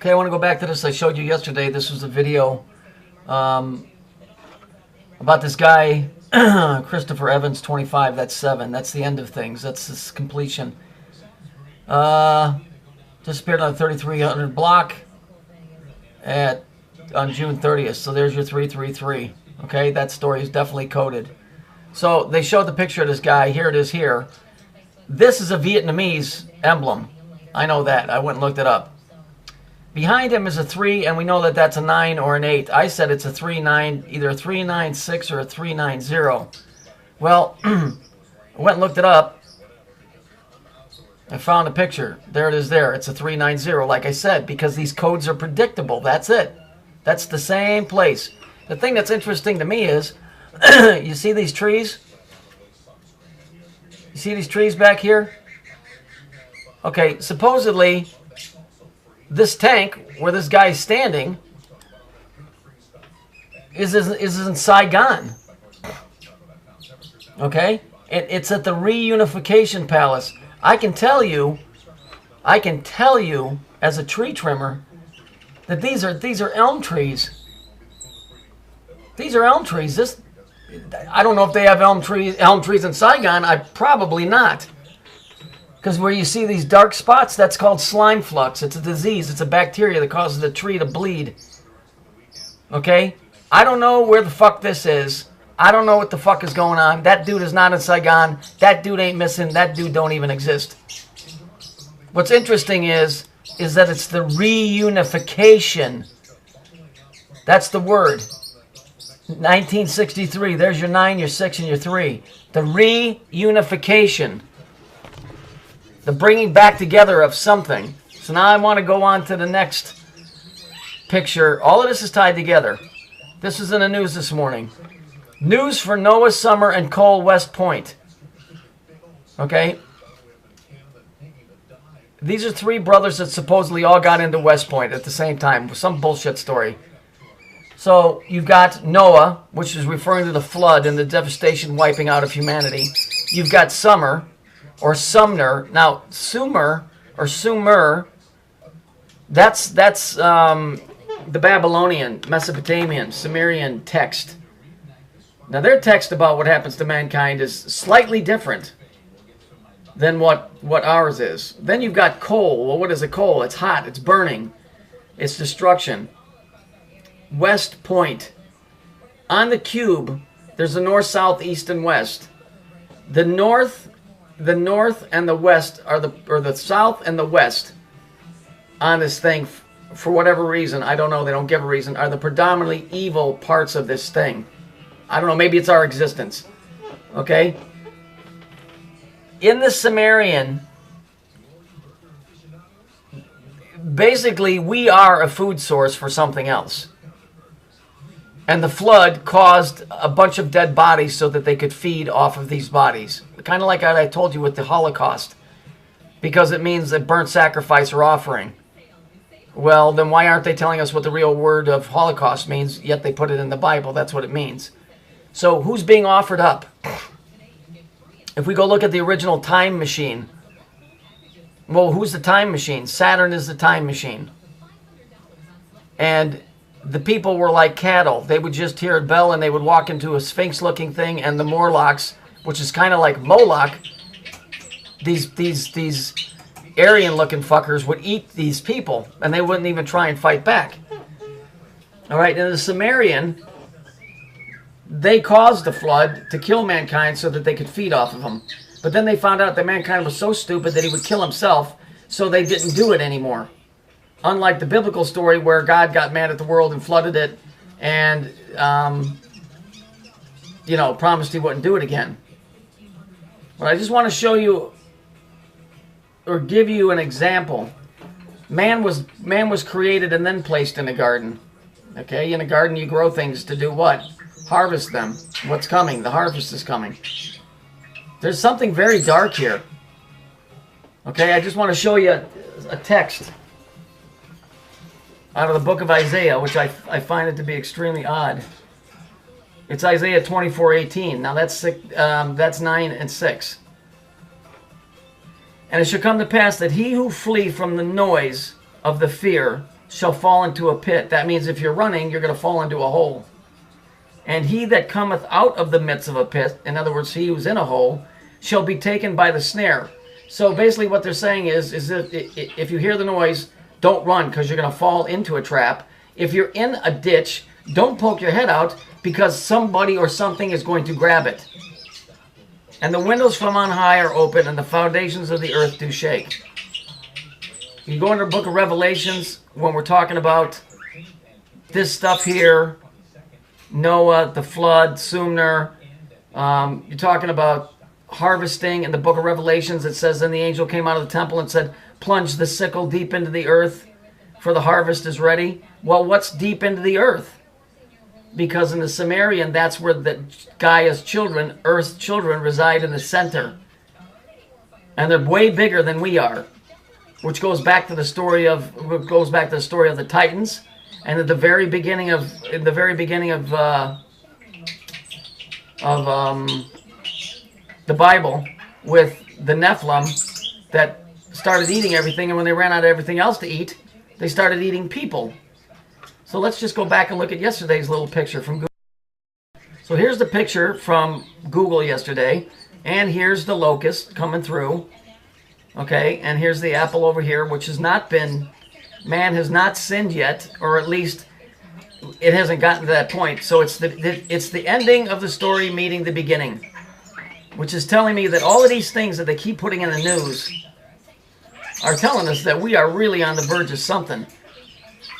Okay, I want to go back to this I showed you yesterday. This was a video about this guy, Christopher Evans, 25. That's 7. That's the end of things. That's his completion. Disappeared on a 3300 block on June 30th. So there's your 333. Okay, that story is definitely coded. So they showed the picture of this guy. Here it is here. This is a Vietnamese emblem. I know that. I went and looked it up. Behind him is a 3, and we know that that's a 9 or an 8. I said it's a 3-9, either a 396 or a 390. Well, I went and looked it up. I found a picture. There it is there. It's a 390, like I said, because these codes are predictable. That's it. That's the same place. The thing that's interesting to me is, you see these trees? You see these trees back here? Okay, supposedly, this tank where this guy's standing is in Saigon. Okay? It's at the Reunification Palace. I can tell you as a tree trimmer that these are elm trees. These are elm trees. I don't know if they have elm trees in Saigon. Probably not. Because where you see these dark spots, that's called slime flux. It's a disease. It's a bacteria that causes the tree to bleed. Okay? I don't know where the fuck this is. I don't know what the fuck is going on. That dude is not in Saigon. That dude ain't missing. That dude don't even exist. What's interesting is that it's the reunification. That's the word. 1963. There's your 9, your 6, and your 3. The reunification. The bringing back together of something. So now I want to go on to the next picture. All of this is tied together. This is in the news this morning. News for Noah, Summer, and Cole West Point. Okay? These are 3 brothers that supposedly all got into West Point at the same time. Some bullshit story. So you've got Noah, which is referring to the flood and the devastation wiping out of humanity. You've got Summer, or Sumner. Now, Sumer, or Sumer, that's the Babylonian, Mesopotamian, Sumerian text. Now, their text about what happens to mankind is slightly different than what ours is. Then you've got coal. Well, what is a coal? It's hot. It's burning. It's destruction. West Point. On the cube, there's the north, south, east, and west. The north and the west or the south and the west on this thing, for whatever reason, I don't know, they don't give a reason, are the predominantly evil parts of this thing. I don't know, maybe it's our existence. Okay? In the Sumerian, basically we are a food source for something else. And the flood caused a bunch of dead bodies so that they could feed off of these bodies. Kind of like I told you with the Holocaust. Because it means a burnt sacrifice or offering. Well, then why aren't they telling us what the real word of Holocaust means, yet they put it in the Bible? That's what it means. So who's being offered up? If we go look at the original time machine. Well, who's the time machine? Saturn is the time machine. And the people were like cattle. They would just hear a bell and they would walk into a sphinx-looking thing, and the Morlocks, which is kind of like Moloch, these Aryan-looking fuckers would eat these people, and they wouldn't even try and fight back. All right, and the Sumerian, they caused the flood to kill mankind so that they could feed off of them. But then they found out that mankind was so stupid that he would kill himself, so they didn't do it anymore. Unlike the biblical story where God got mad at the world and flooded it and, promised he wouldn't do it again. But I just want to show you or give you an example. Man was created and then placed in a garden. Okay, in a garden you grow things to do what? Harvest them. What's coming? The harvest is coming. There's something very dark here. Okay, I just want to show you a text out of the book of Isaiah, which I find it to be extremely odd. It's Isaiah 24:18. Now that's 9 and 6. And it shall come to pass that he who flee from the noise of the fear shall fall into a pit. That means if you're running, you're going to fall into a hole. And he that cometh out of the midst of a pit, in other words, he who's in a hole, shall be taken by the snare. So basically what they're saying is that if you hear the noise, don't run because you're going to fall into a trap. If you're in a ditch, don't poke your head out because somebody or something is going to grab it. And the windows from on high are open and the foundations of the earth do shake. You go into the book of Revelations when we're talking about this stuff here, Noah, the flood, Sumner. You're talking about harvesting in the book of Revelations. It says, then the angel came out of the temple and said, plunge the sickle deep into the earth, for the harvest is ready. Well, what's deep into the earth? Because in the Sumerian, that's where the Gaia's children, Earth's children, reside in the center. And they're way bigger than we are, which goes back to the story of the Titans. And at the very beginning of the Bible, with the Nephilim that started eating everything, and when they ran out of everything else to eat, they started eating people. So let's just go back and look at yesterday's little picture from Google. So here's the picture from Google yesterday, and here's the locust coming through. Okay, and here's the apple over here, which has not been, man has not sinned yet, or at least it hasn't gotten to that point. So it's the ending of the story meeting the beginning, which is telling me that all of these things that they keep putting in the news are telling us that we are really on the verge of something.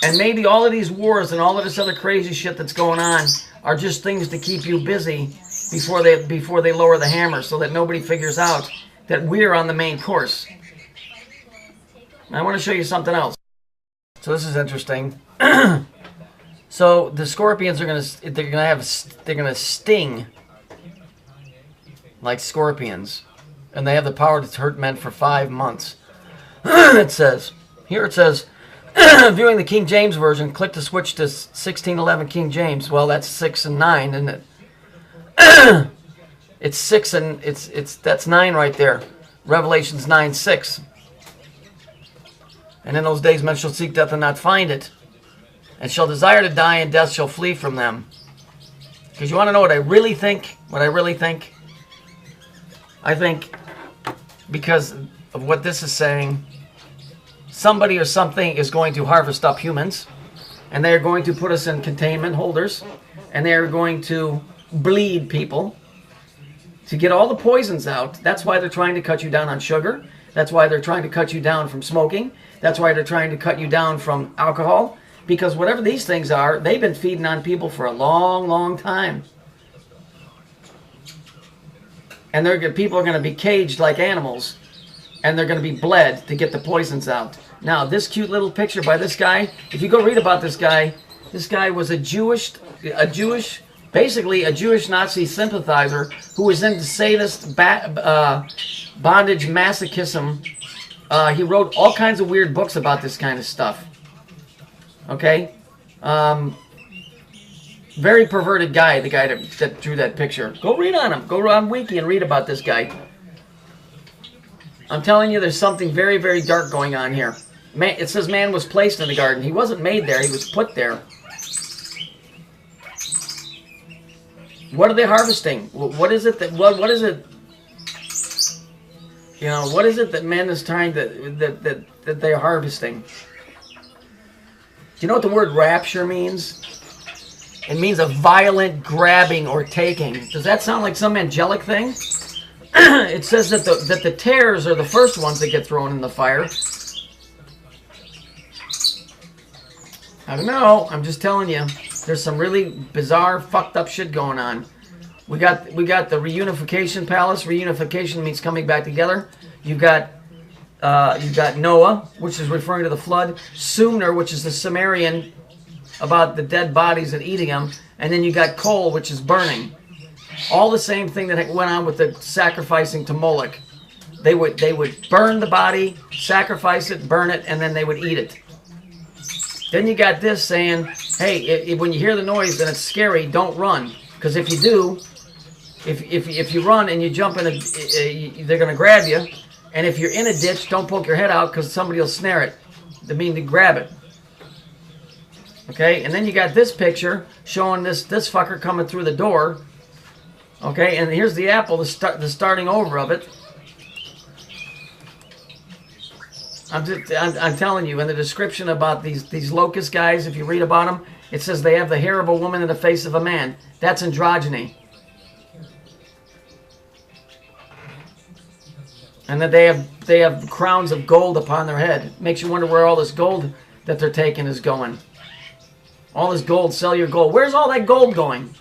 And maybe all of these wars and all of this other crazy shit that's going on are just things to keep you busy before they lower the hammer, so that nobody figures out that we're on the main course. Now, I want to show you something else. So this is interesting. So the scorpions are they're gonna sting like scorpions, and they have the power to hurt men for 5 months. It says, viewing the King James Version, click to switch to 1611 King James. Well, that's 6 and 9, isn't it? It's 6 and that's 9 right there. Revelations 9:6. And in those days men shall seek death and not find it, and shall desire to die, and death shall flee from them. Because you want to know what I really think? I think because of what this is saying, somebody or something is going to harvest up humans, and they're going to put us in containment holders, and they're going to bleed people to get all the poisons out. That's why they're trying to cut you down on sugar. That's why they're trying to cut you down from smoking. That's why they're trying to cut you down from alcohol. Because whatever these things are, they've been feeding on people for a long, long time. And people are going to be caged like animals, and they're going to be bled to get the poisons out. Now, this cute little picture by this guy, if you go read about this guy was basically a Jewish Nazi sympathizer who was into sadist bondage masochism. He wrote all kinds of weird books about this kind of stuff. Okay? Very perverted guy, the guy that drew that picture. Go read on him. Go on Wiki and read about this guy. I'm telling you, there's something very, very dark going on here. Man, it says man was placed in the garden. He wasn't made there. He was put there. What are they harvesting? What is it that... What is it... You know, what is it that man is trying to... That they're harvesting? Do you know what the word rapture means? It means a violent grabbing or taking. Does that sound like some angelic thing? It says that the tares are the first ones that get thrown in the fire. I don't know. I'm just telling you. There's some really bizarre, fucked up shit going on. We got the reunification palace. Reunification means coming back together. You've got Noah, which is referring to the flood. Sumner, which is the Sumerian about the dead bodies and eating them. And then you got coal, which is burning. All the same thing that went on with the sacrificing to Moloch. They would burn the body, sacrifice it, burn it, and then they would eat it. Then you got this saying, hey, when you hear the noise and it's scary, don't run. Because if you do, if you run and you jump in, they're going to grab you. And if you're in a ditch, don't poke your head out because somebody will snare it. They mean to grab it. Okay, and then you got this picture showing this fucker coming through the door. Okay, and here's the apple, the starting over of it. I'm telling you, in the description about these locust guys, if you read about them, it says they have the hair of a woman and the face of a man. That's androgyny. And that they have crowns of gold upon their head. Makes you wonder where all this gold that they're taking is going. All this gold, sell your gold. Where's all that gold going?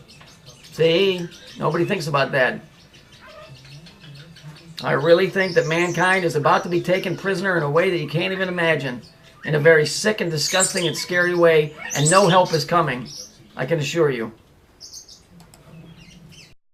See? Nobody thinks about that. I really think that mankind is about to be taken prisoner in a way that you can't even imagine. In a very sick and disgusting and scary way, and no help is coming. I can assure you.